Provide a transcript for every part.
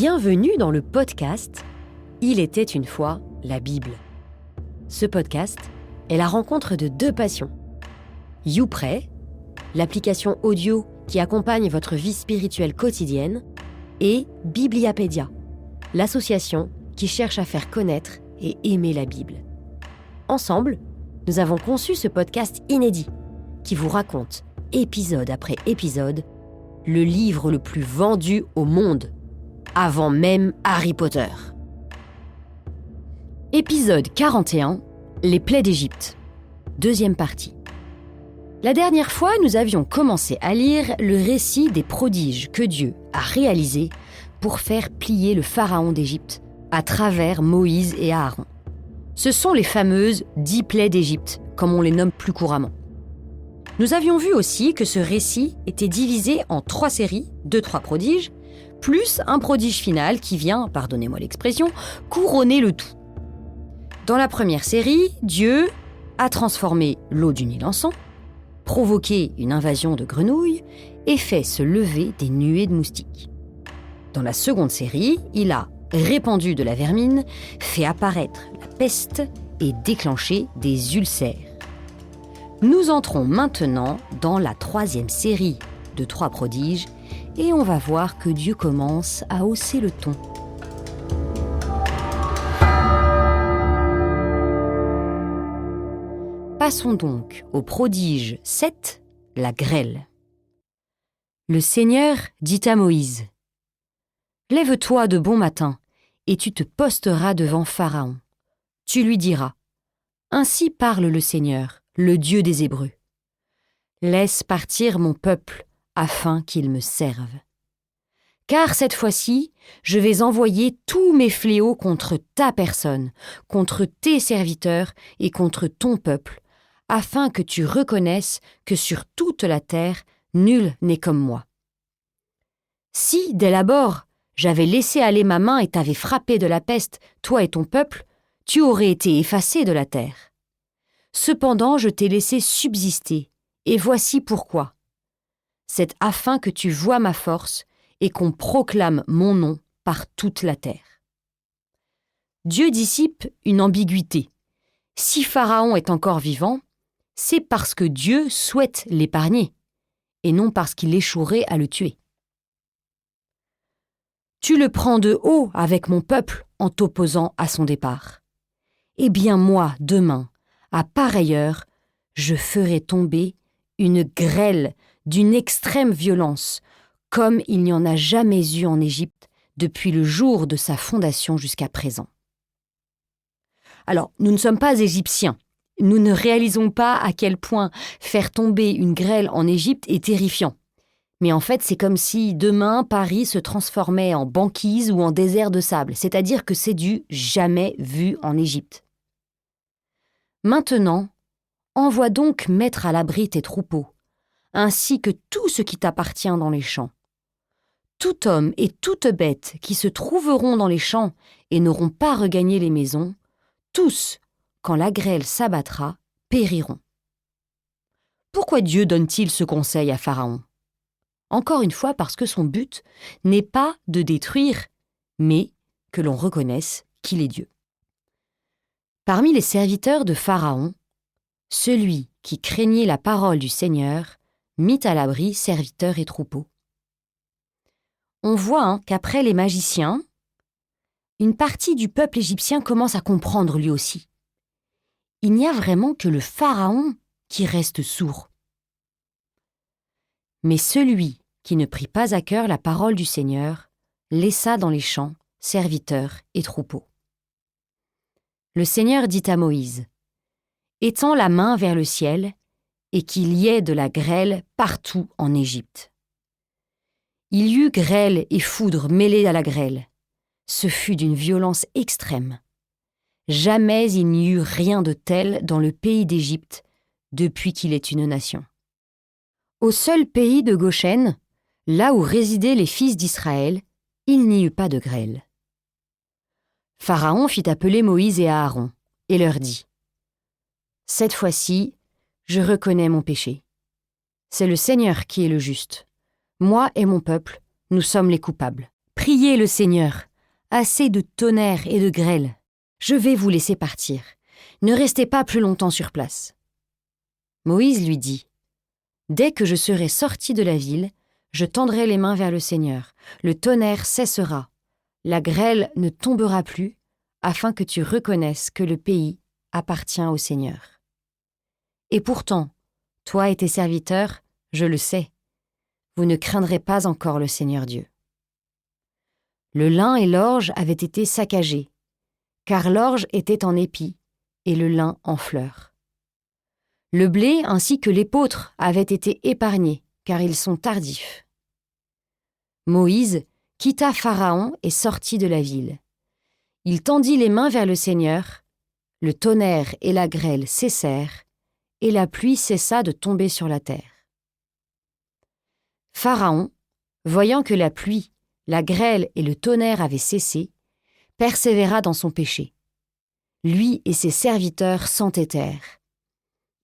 Bienvenue dans le podcast « Il était une fois la Bible ». Ce podcast est la rencontre de deux passions. YouPray, l'application audio qui accompagne votre vie spirituelle quotidienne, et Bibliapédia, l'association qui cherche à faire connaître et aimer la Bible. Ensemble, nous avons conçu ce podcast inédit qui vous raconte, épisode après épisode, le livre le plus vendu au monde, avant même Harry Potter. Épisode 41, les plaies d'Égypte. Deuxième partie. La dernière fois, nous avions commencé à lire le récit des prodiges que Dieu a réalisés pour faire plier le pharaon d'Égypte à travers Moïse et Aaron. Ce sont les fameuses 10 plaies d'Égypte, comme on les nomme plus couramment. Nous avions vu aussi que ce récit était divisé en 3 séries de 3 prodiges, plus un prodige final qui vient, pardonnez-moi l'expression, couronner le tout. Dans la première série, Dieu a transformé l'eau du Nil en sang, provoqué une invasion de grenouilles et fait se lever des nuées de moustiques. Dans la seconde série, il a répandu de la vermine, fait apparaître la peste et déclenché des ulcères. Nous entrons maintenant dans la 3e série de 3 prodiges et on va voir que Dieu commence à hausser le ton. Passons donc au prodige 7, la grêle. Le Seigneur dit à Moïse : « Lève-toi de bon matin, et tu te posteras devant Pharaon. Tu lui diras : Ainsi parle le Seigneur, le Dieu des Hébreux. Laisse partir mon peuple, afin qu'il me serve. Car cette fois-ci, je vais envoyer tous mes fléaux contre ta personne, contre tes serviteurs et contre ton peuple, afin que tu reconnaisses que sur toute la terre, nul n'est comme moi. Si, dès l'abord, j'avais laissé aller ma main et t'avais frappé de la peste, toi et ton peuple, tu aurais été effacé de la terre. Cependant, je t'ai laissé subsister, et voici pourquoi. C'est afin que tu voies ma force et qu'on proclame mon nom par toute la terre. » Dieu dissipe une ambiguïté. Si Pharaon est encore vivant, c'est parce que Dieu souhaite l'épargner, et non parce qu'il échouerait à le tuer. Tu le prends de haut avec mon peuple en t'opposant à son départ. Eh bien moi, demain, à pareille heure, je ferai tomber une grêle d'une extrême violence, comme il n'y en a jamais eu en Égypte depuis le jour de sa fondation jusqu'à présent. Alors, nous ne sommes pas égyptiens. Nous ne réalisons pas à quel point faire tomber une grêle en Égypte est terrifiant. Mais en fait, c'est comme si demain, Paris se transformait en banquise ou en désert de sable, c'est-à-dire que c'est du jamais vu en Égypte. Maintenant, envoie donc mettre à l'abri tes troupeaux, ainsi que tout ce qui t'appartient dans les champs. Tout homme et toute bête qui se trouveront dans les champs et n'auront pas regagné les maisons, tous, quand la grêle s'abattra, périront. Pourquoi Dieu donne-t-il ce conseil à Pharaon ? Encore une fois, parce que son but n'est pas de détruire, mais que l'on reconnaisse qu'il est Dieu. Parmi les serviteurs de Pharaon, celui qui craignait la parole du Seigneur mit à l'abri serviteurs et troupeaux. On voit qu'après les magiciens, une partie du peuple égyptien commence à comprendre lui aussi. Il n'y a vraiment que le Pharaon qui reste sourd. Mais celui qui ne prit pas à cœur la parole du Seigneur laissa dans les champs serviteurs et troupeaux. Le Seigneur dit à Moïse : « Étends la main vers le ciel, et qu'il y ait de la grêle partout en Égypte. » Il y eut grêle et foudre mêlées à la grêle. Ce fut d'une violence extrême. Jamais il n'y eut rien de tel dans le pays d'Égypte depuis qu'il est une nation. Au seul pays de Goshen, là où résidaient les fils d'Israël, il n'y eut pas de grêle. Pharaon fit appeler Moïse et Aaron et leur dit : « Cette fois-ci, je reconnais mon péché. C'est le Seigneur qui est le juste. Moi et mon peuple, nous sommes les coupables. Priez le Seigneur. Assez de tonnerre et de grêle. Je vais vous laisser partir. Ne restez pas plus longtemps sur place. » Moïse lui dit, « Dès que je serai sorti de la ville, je tendrai les mains vers le Seigneur. Le tonnerre cessera. La grêle ne tombera plus, afin que tu reconnaisses que le pays appartient au Seigneur. Et pourtant, toi et tes serviteurs, je le sais, vous ne craindrez pas encore le Seigneur Dieu. » Le lin et l'orge avaient été saccagés, car l'orge était en épi et le lin en fleurs. Le blé ainsi que l'épeautre avaient été épargnés, car ils sont tardifs. Moïse quitta Pharaon et sortit de la ville. Il tendit les mains vers le Seigneur, le tonnerre et la grêle cessèrent, et la pluie cessa de tomber sur la terre. Pharaon, voyant que la pluie, la grêle et le tonnerre avaient cessé, persévéra dans son péché. Lui et ses serviteurs s'entêtèrent.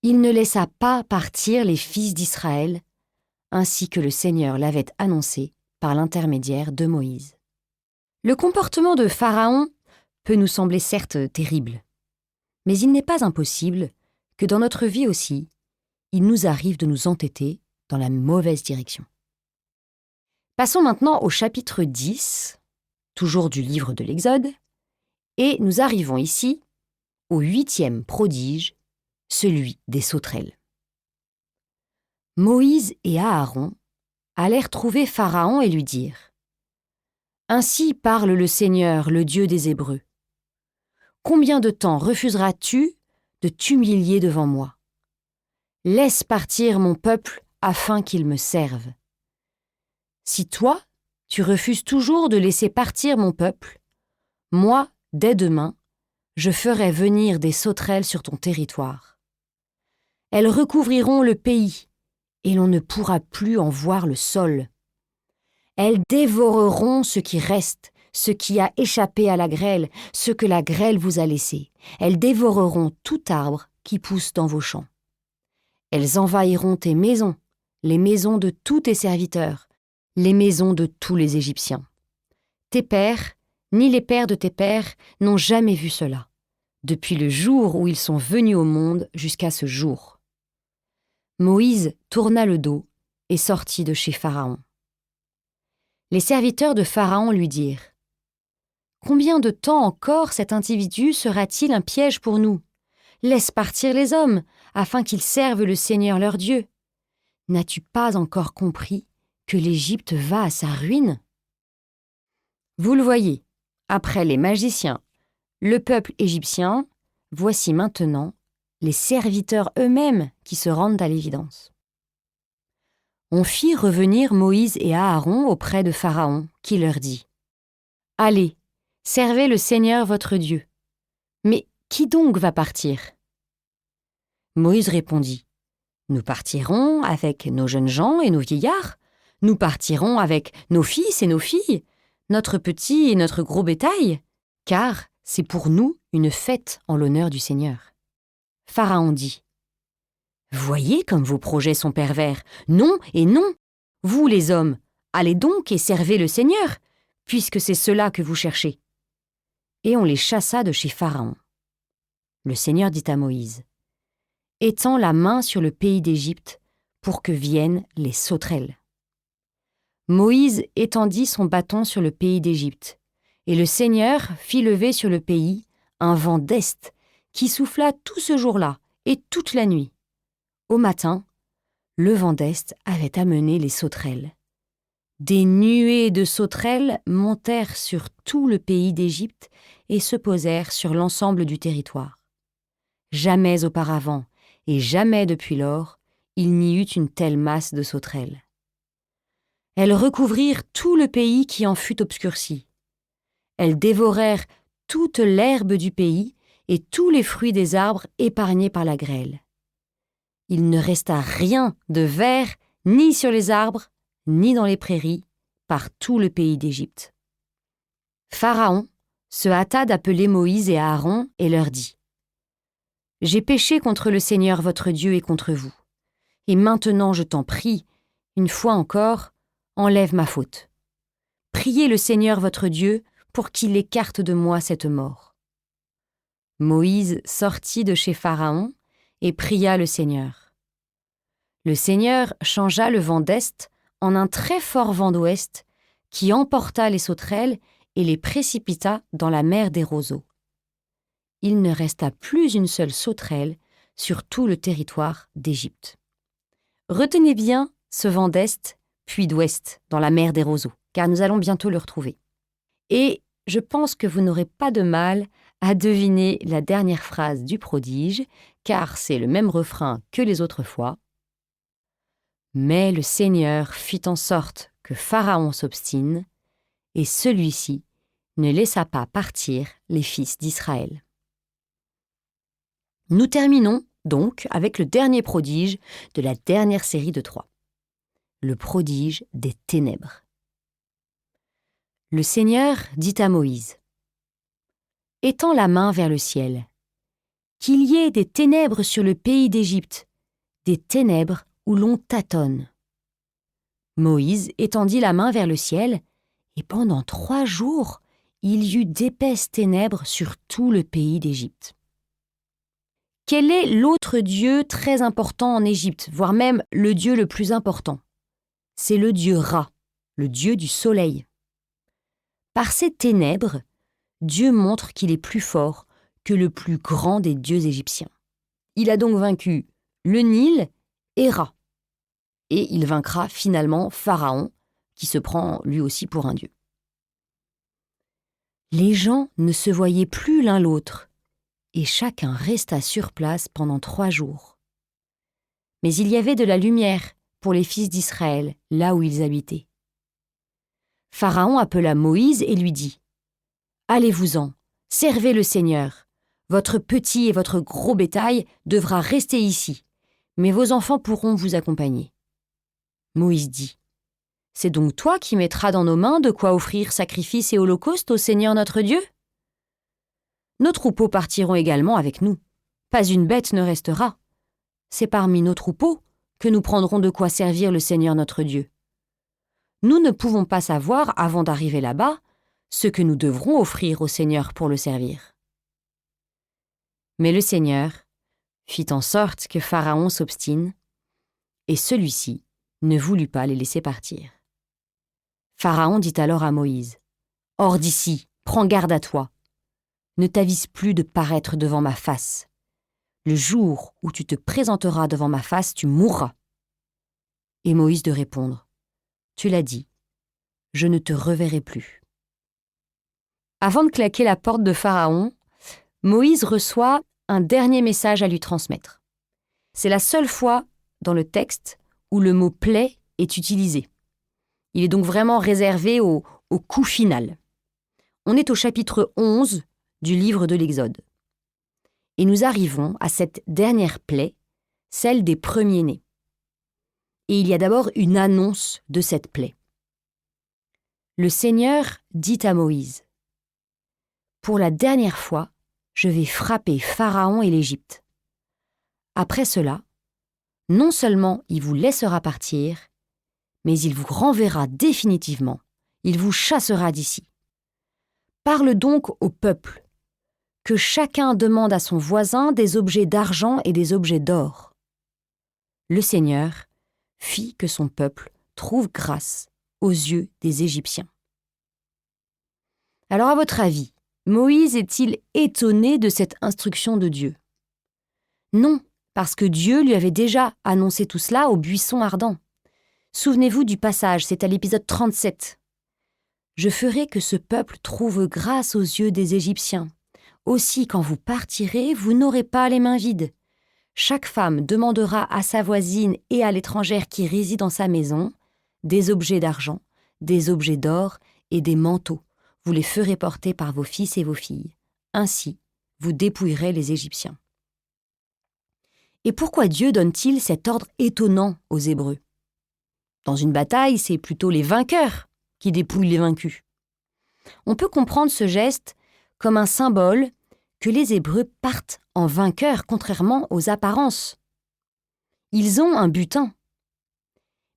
Il ne laissa pas partir les fils d'Israël, ainsi que le Seigneur l'avait annoncé par l'intermédiaire de Moïse. Le comportement de Pharaon peut nous sembler certes terrible, mais il n'est pas impossible que dans notre vie aussi, il nous arrive de nous entêter dans la mauvaise direction. Passons maintenant au chapitre 10, toujours du livre de l'Exode, et nous arrivons ici au 8e prodige, celui des sauterelles. Moïse et Aaron allèrent trouver Pharaon et lui dirent : « Ainsi parle le Seigneur, le Dieu des Hébreux. Combien de temps refuseras-tu de t'humilier devant moi ? Laisse partir mon peuple afin qu'il me serve. Si toi, tu refuses toujours de laisser partir mon peuple, moi, dès demain, je ferai venir des sauterelles sur ton territoire. Elles recouvriront le pays, et l'on ne pourra plus en voir le sol. Elles dévoreront ce qui reste, ce qui a échappé à la grêle, ce que la grêle vous a laissé. Elles dévoreront tout arbre qui pousse dans vos champs. Elles envahiront tes maisons, les maisons de tous tes serviteurs, les maisons de tous les Égyptiens. Tes pères, ni les pères de tes pères, n'ont jamais vu cela, depuis le jour où ils sont venus au monde jusqu'à ce jour. » Moïse tourna le dos et sortit de chez Pharaon. Les serviteurs de Pharaon lui dirent : « Combien de temps encore cet individu sera-t-il un piège pour nous ? Laisse partir les hommes, afin qu'ils servent le Seigneur leur Dieu. N'as-tu pas encore compris que l'Égypte va à sa ruine ? » Vous le voyez, après les magiciens, le peuple égyptien, voici maintenant les serviteurs eux-mêmes qui se rendent à l'évidence. On fit revenir Moïse et Aaron auprès de Pharaon, qui leur dit : « Allez, servez le Seigneur votre Dieu. Mais qui donc va partir ? » Moïse répondit : « Nous partirons avec nos jeunes gens et nos vieillards. Nous partirons avec nos fils et nos filles, notre petit et notre gros bétail, car c'est pour nous une fête en l'honneur du Seigneur. » Pharaon dit : « Voyez comme vos projets sont pervers. Non et non. Vous, les hommes, allez donc et servez le Seigneur, puisque c'est cela que vous cherchez. » Et on les chassa de chez Pharaon. Le Seigneur dit à Moïse : « Étends la main sur le pays d'Égypte pour que viennent les sauterelles. » Moïse étendit son bâton sur le pays d'Égypte, et le Seigneur fit lever sur le pays un vent d'est qui souffla tout ce jour-là et toute la nuit. Au matin, le vent d'est avait amené les sauterelles. Des nuées de sauterelles montèrent sur tout le pays d'Égypte et se posèrent sur l'ensemble du territoire. Jamais auparavant et jamais depuis lors, il n'y eut une telle masse de sauterelles. Elles recouvrirent tout le pays qui en fut obscurci. Elles dévorèrent toute l'herbe du pays et tous les fruits des arbres épargnés par la grêle. Il ne resta rien de vert ni sur les arbres, ni dans les prairies, par tout le pays d'Égypte. Pharaon se hâta d'appeler Moïse et Aaron et leur dit : « J'ai péché contre le Seigneur votre Dieu et contre vous. Et maintenant je t'en prie, une fois encore, enlève ma faute. priez le Seigneur votre Dieu pour qu'il écarte de moi cette mort. » Moïse sortit de chez Pharaon et pria le Seigneur. Le Seigneur changea le vent d'est en un très fort vent d'ouest qui emporta les sauterelles et les précipita dans la mer des roseaux. Il ne resta plus une seule sauterelle sur tout le territoire d'Égypte. Retenez bien ce vent d'est puis d'ouest dans la mer des roseaux, car nous allons bientôt le retrouver. Et je pense que vous n'aurez pas de mal à deviner la dernière phrase du prodige, car c'est le même refrain que les autres fois. Mais le Seigneur fit en sorte que Pharaon s'obstine, et celui-ci ne laissa pas partir les fils d'Israël. Nous terminons donc avec le dernier prodige de la dernière série de 3, le prodige des ténèbres. Le Seigneur dit à Moïse : « Étends la main vers le ciel, qu'il y ait des ténèbres sur le pays d'Égypte, des ténèbres où l'on tâtonne. » Moïse étendit la main vers le ciel, et pendant 3 jours, il y eut d'épaisses ténèbres sur tout le pays d'Égypte. Quel est l'autre dieu très important en Égypte, voire même le dieu le plus important ? C'est le dieu Ra, le dieu du soleil. Par ces ténèbres, Dieu montre qu'il est plus fort que le plus grand des dieux égyptiens. Il a donc vaincu le Nil et Ra. Et il vaincra finalement Pharaon, qui se prend lui aussi pour un dieu. Les gens ne se voyaient plus l'un l'autre, et chacun resta sur place pendant 3 jours. Mais il y avait de la lumière pour les fils d'Israël, là où ils habitaient. Pharaon appela Moïse et lui dit : « Allez-vous-en, servez le Seigneur. Votre petit et votre gros bétail devra rester ici, mais vos enfants pourront vous accompagner. » Moïse dit : « C'est donc toi qui mettras dans nos mains de quoi offrir sacrifice et holocauste au Seigneur notre Dieu ? Nos troupeaux partiront également avec nous. Pas une bête ne restera. C'est parmi nos troupeaux que nous prendrons de quoi servir le Seigneur notre Dieu. Nous ne pouvons pas savoir, avant d'arriver là-bas, ce que nous devrons offrir au Seigneur pour le servir. » Mais le Seigneur fit en sorte que Pharaon s'obstine, et celui-ci ne voulut pas les laisser partir. Pharaon dit alors à Moïse : « Hors d'ici, prends garde à toi. Ne t'avise plus de paraître devant ma face. Le jour où tu te présenteras devant ma face, tu mourras. » Et Moïse de répondre : « Tu l'as dit, je ne te reverrai plus. » Avant de claquer la porte de Pharaon, Moïse reçoit un dernier message à lui transmettre. C'est la seule fois dans le texte où le mot « plaie » est utilisé. Il est donc vraiment réservé au coup final. On est au chapitre 11 du livre de l'Exode. Et nous arrivons à cette dernière plaie, celle des premiers-nés. Et il y a d'abord une annonce de cette plaie. Le Seigneur dit à Moïse : « Pour la dernière fois, je vais frapper Pharaon et l'Égypte. Après cela, non seulement il vous laissera partir, mais il vous renverra définitivement, il vous chassera d'ici. Parle donc au peuple, que chacun demande à son voisin des objets d'argent et des objets d'or. » Le Seigneur fit que son peuple trouve grâce aux yeux des Égyptiens. Alors à votre avis, Moïse est-il étonné de cette instruction de Dieu ? Non, parce que Dieu lui avait déjà annoncé tout cela au buisson ardent. Souvenez-vous du passage, c'est à l'épisode 37. « Je ferai que ce peuple trouve grâce aux yeux des Égyptiens. Aussi, quand vous partirez, vous n'aurez pas les mains vides. Chaque femme demandera à sa voisine et à l'étrangère qui réside dans sa maison des objets d'argent, des objets d'or et des manteaux. Vous les ferez porter par vos fils et vos filles. Ainsi, vous dépouillerez les Égyptiens. » Et pourquoi Dieu donne-t-il cet ordre étonnant aux Hébreux ? Dans une bataille, c'est plutôt les vainqueurs qui dépouillent les vaincus. On peut comprendre ce geste comme un symbole que les Hébreux partent en vainqueurs, contrairement aux apparences. Ils ont un butin.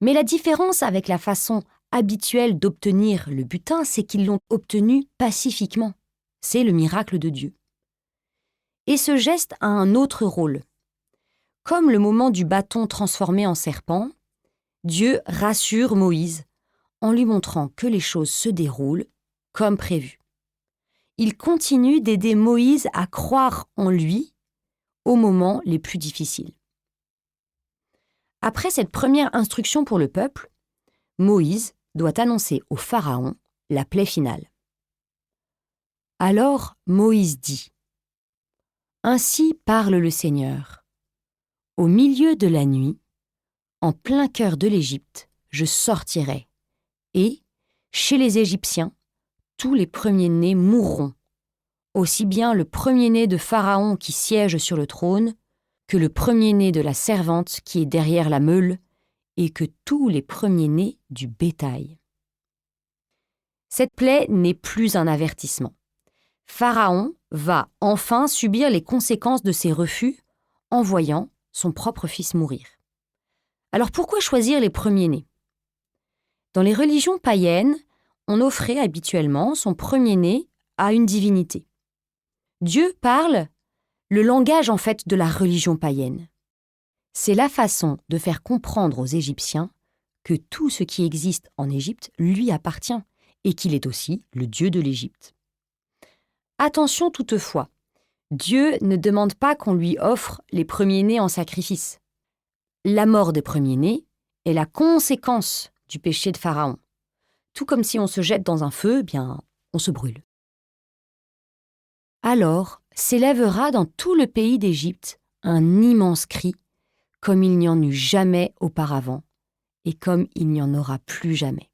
Mais la différence avec la façon habituel d'obtenir le butin, c'est qu'ils l'ont obtenu pacifiquement. C'est le miracle de Dieu. Et ce geste a un autre rôle. Comme le moment du bâton transformé en serpent, Dieu rassure Moïse en lui montrant que les choses se déroulent comme prévu. Il continue d'aider Moïse à croire en lui aux moments les plus difficiles. Après cette première instruction pour le peuple, Moïse doit annoncer au Pharaon la plaie finale. Alors Moïse dit : « Ainsi parle le Seigneur. Au milieu de la nuit, en plein cœur de l'Égypte, je sortirai, et, chez les Égyptiens, tous les premiers-nés mourront, aussi bien le premier-né de Pharaon qui siège sur le trône, que le premier-né de la servante qui est derrière la meule, et que tous les premiers-nés du bétail. » Cette plaie n'est plus un avertissement. Pharaon va enfin subir les conséquences de ses refus en voyant son propre fils mourir. Alors pourquoi choisir les premiers-nés ? Dans les religions païennes, on offrait habituellement son premier-né à une divinité. Dieu parle le langage en fait de la religion païenne. C'est la façon de faire comprendre aux Égyptiens que tout ce qui existe en Égypte lui appartient et qu'il est aussi le Dieu de l'Égypte. Attention toutefois, Dieu ne demande pas qu'on lui offre les premiers-nés en sacrifice. La mort des premiers-nés est la conséquence du péché de Pharaon. Tout comme si on se jette dans un feu, on se brûle. Alors s'élèvera dans tout le pays d'Égypte un immense cri, comme il n'y en eut jamais auparavant, et comme il n'y en aura plus jamais.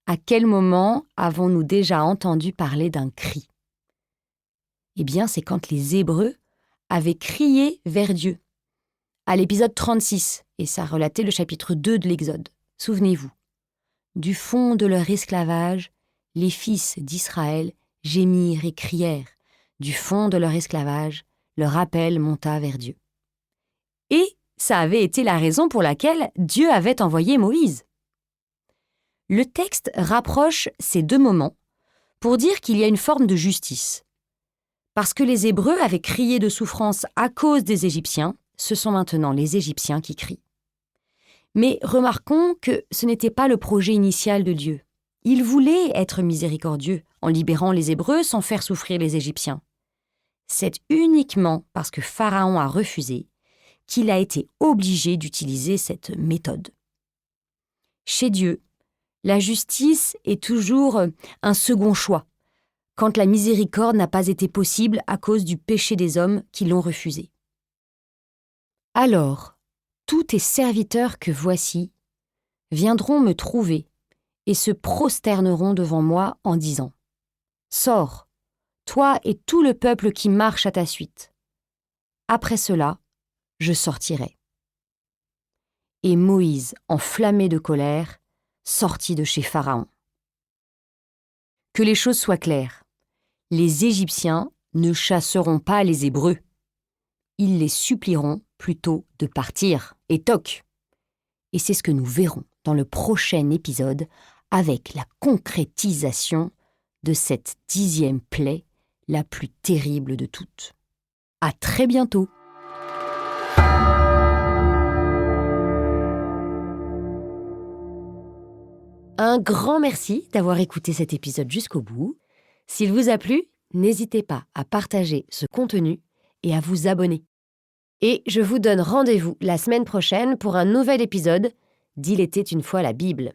À quel moment avons-nous déjà entendu parler d'un cri ? Eh bien, c'est quand les Hébreux avaient crié vers Dieu, à l'épisode 36, et ça relatait le chapitre 2 de l'Exode. Souvenez-vous, du fond de leur esclavage, les fils d'Israël gémirent et crièrent. Du fond de leur esclavage, leur appel monta vers Dieu. Et ça avait été la raison pour laquelle Dieu avait envoyé Moïse. Le texte rapproche ces deux moments pour dire qu'il y a une forme de justice. Parce que les Hébreux avaient crié de souffrance à cause des Égyptiens, ce sont maintenant les Égyptiens qui crient. Mais remarquons que ce n'était pas le projet initial de Dieu. Il voulait être miséricordieux en libérant les Hébreux sans faire souffrir les Égyptiens. C'est uniquement parce que Pharaon a refusé qu'il a été obligé d'utiliser cette méthode. Chez Dieu, la justice est toujours un second choix, quand la miséricorde n'a pas été possible à cause du péché des hommes qui l'ont refusé. Alors, tous tes serviteurs que voici viendront me trouver et se prosterneront devant moi en disant : « Sors, toi et tout le peuple qui marche à ta suite. Après cela, je sortirai. » Et Moïse, enflammé de colère, sortit de chez Pharaon. Que les choses soient claires, les Égyptiens ne chasseront pas les Hébreux. Ils les supplieront plutôt de partir, et toc. Et c'est ce que nous verrons dans le prochain épisode avec la concrétisation de cette 10e plaie, la plus terrible de toutes. À très bientôt. Un grand merci d'avoir écouté cet épisode jusqu'au bout. S'il vous a plu, n'hésitez pas à partager ce contenu et à vous abonner. Et je vous donne rendez-vous la semaine prochaine pour un nouvel épisode d'Il était une fois la Bible.